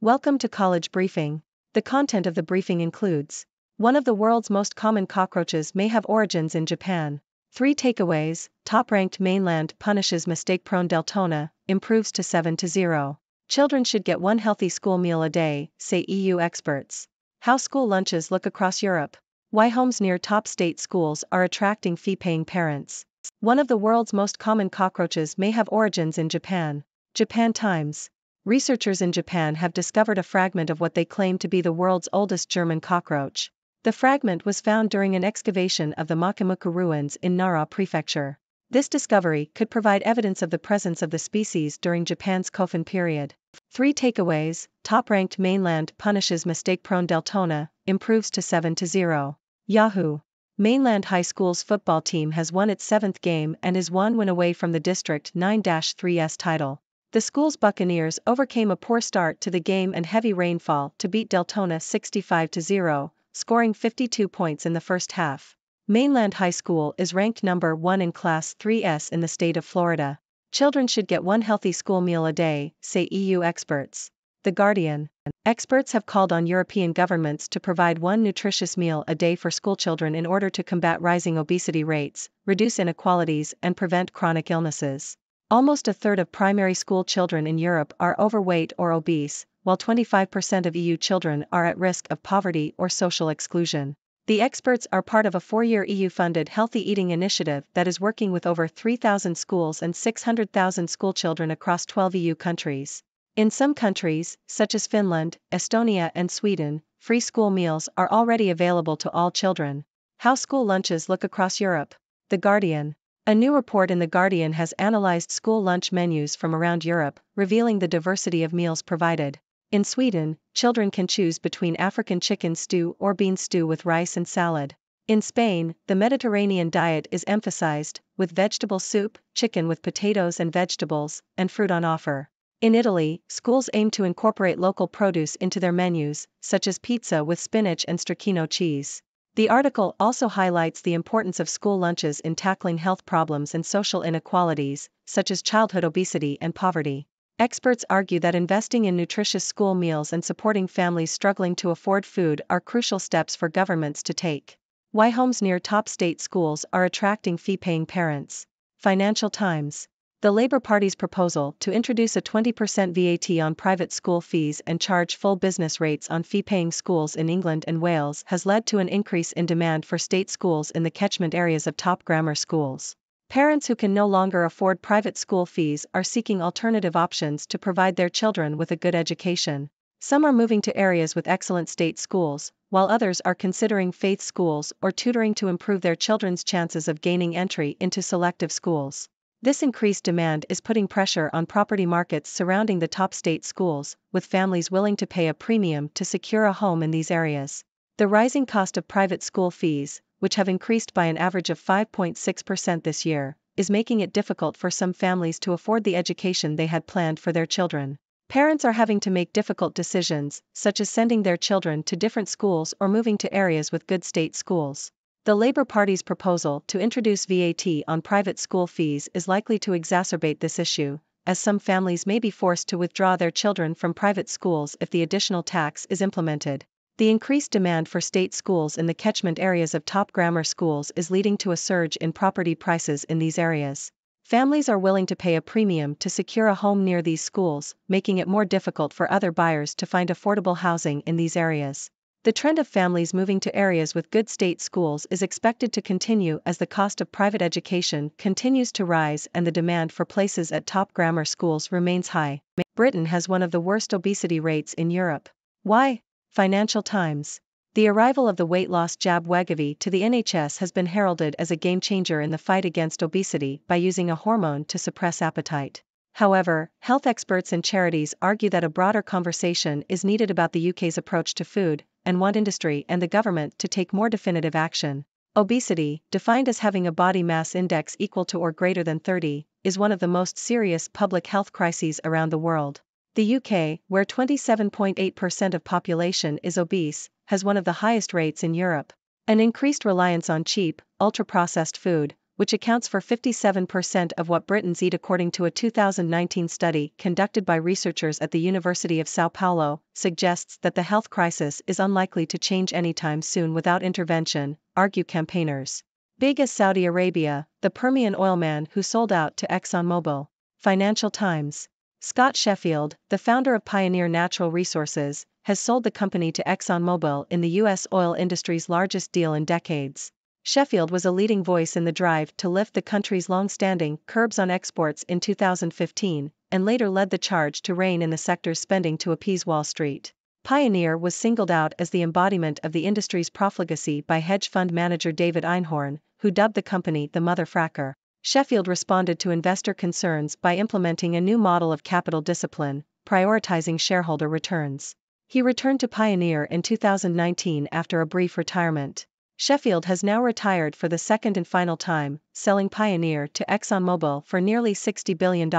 Welcome to College Briefing. The content of the briefing includes: one of the world's most common cockroaches may have origins in Japan. 3 takeaways: top-ranked Mainland punishes mistake-prone Deltona, improves to 7-0. Children should get one healthy school meal a day, say EU experts. How school lunches look across Europe. Why homes near top state schools are attracting fee-paying parents. One of the world's most common cockroaches may have origins in Japan. Japan Times. Researchers in Japan have discovered a fragment of what they claim to be the world's oldest German cockroach. The fragment was found during an excavation of the Makimuku ruins in Nara Prefecture. This discovery could provide evidence of the presence of the species during Japan's Kofun period. 3 takeaways: top-ranked Mainland punishes mistake-prone Deltona, improves to 7-0. Yahoo! Mainland High School's football team has won its 7th game and is 1 win away from the District 9-3's title. The school's Buccaneers overcame a poor start to the game and heavy rainfall to beat Deltona 65-0, scoring 52 points in the first half. Mainland High School is ranked number 1 in Class 3S in the state of Florida. Children should get one healthy school meal a day, say EU experts. The Guardian. Experts have called on European governments to provide one nutritious meal a day for schoolchildren in order to combat rising obesity rates, reduce inequalities, and prevent chronic illnesses. Almost a third of primary school children in Europe are overweight or obese, while 25% of EU children are at risk of poverty or social exclusion. The experts are part of a 4-year EU-funded healthy eating initiative that is working with over 3,000 schools and 600,000 schoolchildren across 12 EU countries. In some countries, such as Finland, Estonia and Sweden, free school meals are already available to all children. How school lunches look across Europe. The Guardian. A new report in The Guardian has analyzed school lunch menus from around Europe, revealing the diversity of meals provided. In Sweden, children can choose between African chicken stew or bean stew with rice and salad. In Spain, the Mediterranean diet is emphasized, with vegetable soup, chicken with potatoes and vegetables, and fruit on offer. In Italy, schools aim to incorporate local produce into their menus, such as pizza with spinach and stracchino cheese. The article also highlights the importance of school lunches in tackling health problems and social inequalities, such as childhood obesity and poverty. Experts argue that investing in nutritious school meals and supporting families struggling to afford food are crucial steps for governments to take. Why homes near top state schools are attracting fee-paying parents. Financial Times. The Labour Party's proposal to introduce a 20% VAT on private school fees and charge full business rates on fee-paying schools in England and Wales has led to an increase in demand for state schools in the catchment areas of top grammar schools. Parents who can no longer afford private school fees are seeking alternative options to provide their children with a good education. Some are moving to areas with excellent state schools, while others are considering faith schools or tutoring to improve their children's chances of gaining entry into selective schools. This increased demand is putting pressure on property markets surrounding the top state schools, with families willing to pay a premium to secure a home in these areas. The rising cost of private school fees, which have increased by an average of 5.6% this year, is making it difficult for some families to afford the education they had planned for their children. Parents are having to make difficult decisions, such as sending their children to different schools or moving to areas with good state schools. The Labour Party's proposal to introduce VAT on private school fees is likely to exacerbate this issue, as some families may be forced to withdraw their children from private schools if the additional tax is implemented. The increased demand for state schools in the catchment areas of top grammar schools is leading to a surge in property prices in these areas. Families are willing to pay a premium to secure a home near these schools, making it more difficult for other buyers to find affordable housing in these areas. The trend of families moving to areas with good state schools is expected to continue as the cost of private education continues to rise and the demand for places at top grammar schools remains high. Britain has one of the worst obesity rates in Europe. Why? Financial Times. The arrival of the weight loss jab Wegovy to the NHS has been heralded as a game-changer in the fight against obesity by using a hormone to suppress appetite. However, health experts and charities argue that a broader conversation is needed about the UK's approach to food, and want industry and the government to take more definitive action. Obesity, defined as having a body mass index equal to or greater than 30, is one of the most serious public health crises around the world. The UK, where 27.8% of population is obese, has one of the highest rates in Europe. An increased reliance on cheap, ultra-processed food, which accounts for 57% of what Britons eat according to a 2019 study conducted by researchers at the University of São Paulo, suggests that the health crisis is unlikely to change anytime soon without intervention, argue campaigners. Big as Saudi Arabia, the Permian oilman who sold out to ExxonMobil. Financial Times. Scott Sheffield, the founder of Pioneer Natural Resources, has sold the company to ExxonMobil in the U.S. oil industry's largest deal in decades. Sheffield was a leading voice in the drive to lift the country's long-standing curbs on exports in 2015, and later led the charge to rein in the sector's spending to appease Wall Street. Pioneer was singled out as the embodiment of the industry's profligacy by hedge fund manager David Einhorn, who dubbed the company the mother fracker. Sheffield responded to investor concerns by implementing a new model of capital discipline, prioritizing shareholder returns. He returned to Pioneer in 2019 after a brief retirement. Sheffield has now retired for the second and final time, selling Pioneer to ExxonMobil for nearly $60 billion.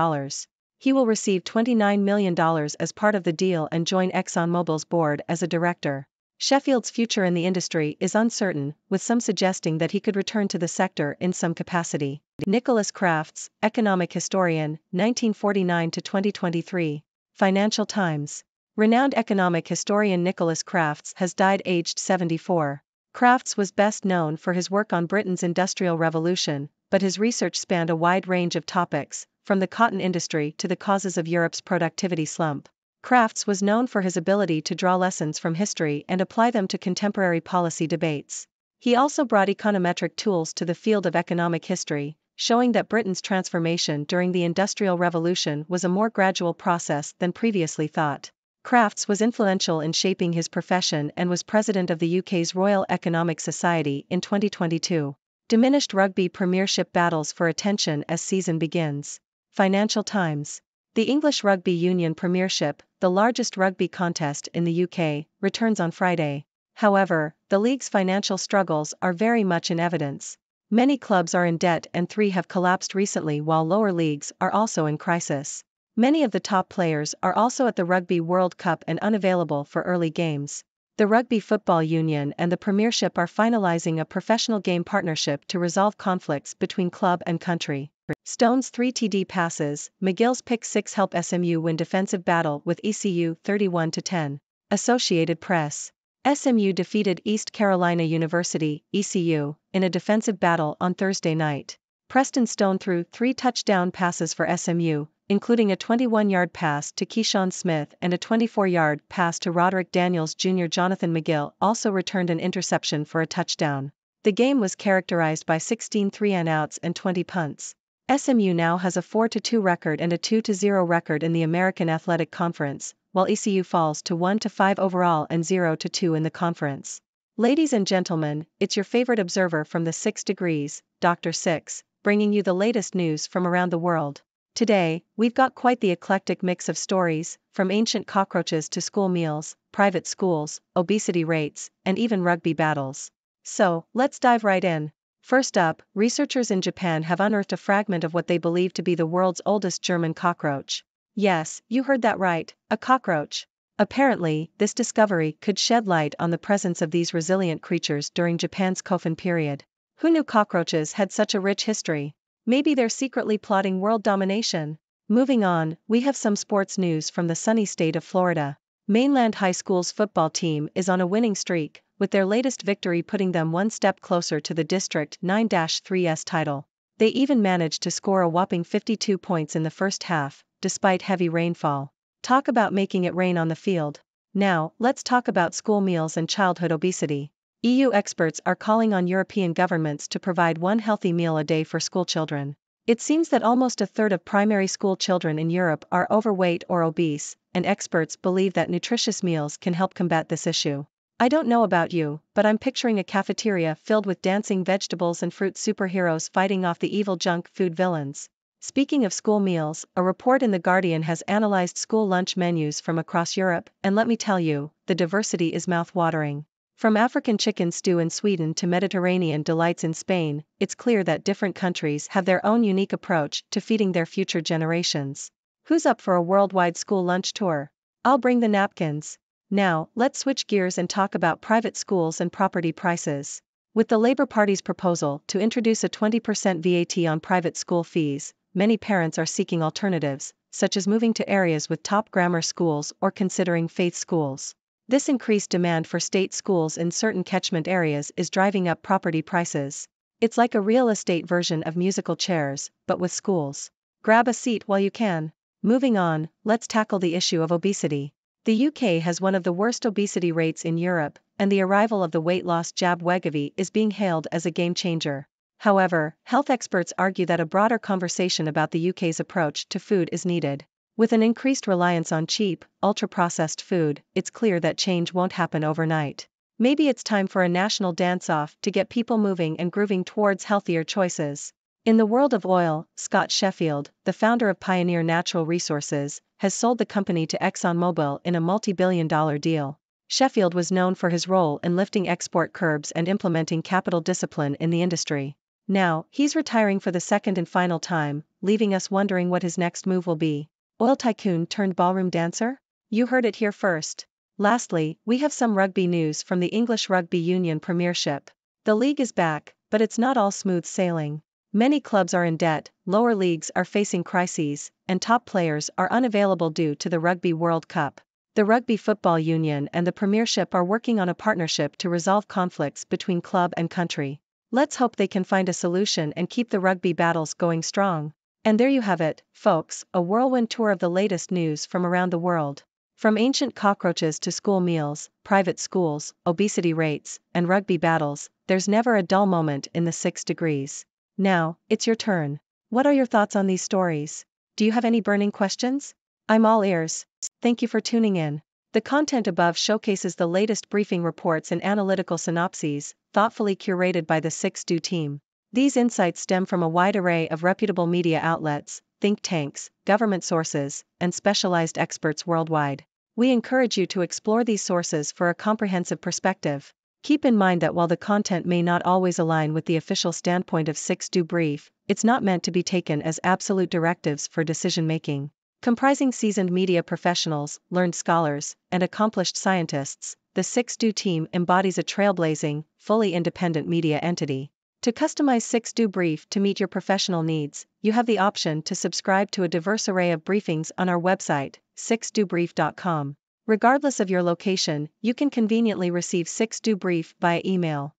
He will receive $29 million as part of the deal and join ExxonMobil's board as a director. Sheffield's future in the industry is uncertain, with some suggesting that he could return to the sector in some capacity. Nicholas Crafts, economic historian, 1949 to 2023. Financial Times. Renowned economic historian Nicholas Crafts has died aged 74. Crafts was best known for his work on Britain's Industrial Revolution, but his research spanned a wide range of topics, from the cotton industry to the causes of Europe's productivity slump. Crafts was known for his ability to draw lessons from history and apply them to contemporary policy debates. He also brought econometric tools to the field of economic history, showing that Britain's transformation during the Industrial Revolution was a more gradual process than previously thought. Crafts was influential in shaping his profession and was president of the UK's Royal Economic Society in 2022. Diminished rugby premiership battles for attention as season begins. Financial Times. The English Rugby Union Premiership, the largest rugby contest in the UK, returns on Friday. However, the league's financial struggles are very much in evidence. Many clubs are in debt and 3 have collapsed recently, while lower leagues are also in crisis. Many of the top players are also at the Rugby World Cup and unavailable for early games. The Rugby Football Union and the Premiership are finalizing a professional game partnership to resolve conflicts between club and country. Stone's 3 TD passes, McGill's pick 6 help SMU win defensive battle with ECU 31-10. Associated Press. SMU defeated East Carolina University, ECU, in a defensive battle on Thursday night. Preston Stone threw 3 touchdown passes for SMU, including a 21-yard pass to Keyshawn Smith and a 24-yard pass to Roderick Daniels Jr. Jonathan McGill also returned an interception for a touchdown. The game was characterized by 16 3-and-outs and 20 punts. SMU now has a 4-2 record and a 2-0 record in the American Athletic Conference, while ECU falls to 1-5 overall and 0-2 in the conference. Ladies and gentlemen, it's your favorite observer from the 6 degrees, Dr. Six, bringing you the latest news from around the world. Today, we've got quite the eclectic mix of stories, from ancient cockroaches to school meals, private schools, obesity rates, and even rugby battles. So, let's dive right in. First up, researchers in Japan have unearthed a fragment of what they believe to be the world's oldest German cockroach. Yes, you heard that right, a cockroach. Apparently, this discovery could shed light on the presence of these resilient creatures during Japan's Kofun period. Who knew cockroaches had such a rich history? Maybe they're secretly plotting world domination. Moving on, we have some sports news from the sunny state of Florida. Mainland High School's football team is on a winning streak, with their latest victory putting them one step closer to the District 9-3's title. They even managed to score a whopping 52 points in the first half, despite heavy rainfall. Talk about making it rain on the field. Now, let's talk about school meals and childhood obesity. EU experts are calling on European governments to provide one healthy meal a day for schoolchildren. It seems that almost a third of primary school children in Europe are overweight or obese, and experts believe that nutritious meals can help combat this issue. I don't know about you, but I'm picturing a cafeteria filled with dancing vegetables and fruit superheroes fighting off the evil junk food villains. Speaking of school meals, a report in The Guardian has analyzed school lunch menus from across Europe, and let me tell you, the diversity is mouth-watering. From African chicken stew in Sweden to Mediterranean delights in Spain, it's clear that different countries have their own unique approach to feeding their future generations. Who's up for a worldwide school lunch tour? I'll bring the napkins. Now, let's switch gears and talk about private schools and property prices. With the Labour Party's proposal to introduce a 20% VAT on private school fees, many parents are seeking alternatives, such as moving to areas with top grammar schools or considering faith schools. This increased demand for state schools in certain catchment areas is driving up property prices. It's like a real estate version of musical chairs, but with schools. Grab a seat while you can. Moving on, let's tackle the issue of obesity. The UK has one of the worst obesity rates in Europe, and the arrival of the weight loss jab Wegovy is being hailed as a game changer. However, health experts argue that a broader conversation about the UK's approach to food is needed. With an increased reliance on cheap, ultra-processed food, it's clear that change won't happen overnight. Maybe it's time for a national dance-off to get people moving and grooving towards healthier choices. In the world of oil, Scott Sheffield, the founder of Pioneer Natural Resources, has sold the company to ExxonMobil in a multi-billion-dollar deal. Sheffield was known for his role in lifting export curbs and implementing capital discipline in the industry. Now, he's retiring for the second and final time, leaving us wondering what his next move will be. Oil tycoon turned ballroom dancer? You heard it here first. Lastly, we have some rugby news from the English Rugby Union Premiership. The league is back, but it's not all smooth sailing. Many clubs are in debt, lower leagues are facing crises, and top players are unavailable due to the Rugby World Cup. The Rugby Football Union and the Premiership are working on a partnership to resolve conflicts between club and country. Let's hope they can find a solution and keep the rugby battles going strong. And there you have it, folks, a whirlwind tour of the latest news from around the world. From ancient cockroaches to school meals, private schools, obesity rates, and rugby battles, there's never a dull moment in the 6 degrees. Now, it's your turn. What are your thoughts on these stories? Do you have any burning questions? I'm all ears. Thank you for tuning in. The content above showcases the latest briefing reports and analytical synopses, thoughtfully curated by the 6Do team. These insights stem from a wide array of reputable media outlets, think tanks, government sources, and specialized experts worldwide. We encourage you to explore these sources for a comprehensive perspective. Keep in mind that while the content may not always align with the official standpoint of 6Do Brief, it's not meant to be taken as absolute directives for decision-making. Comprising seasoned media professionals, learned scholars, and accomplished scientists, the 6Do team embodies a trailblazing, fully independent media entity. To customize 6Do Brief to meet your professional needs, you have the option to subscribe to a diverse array of briefings on our website, 6dobrief.com. Regardless of your location, you can conveniently receive 6Do Brief via email.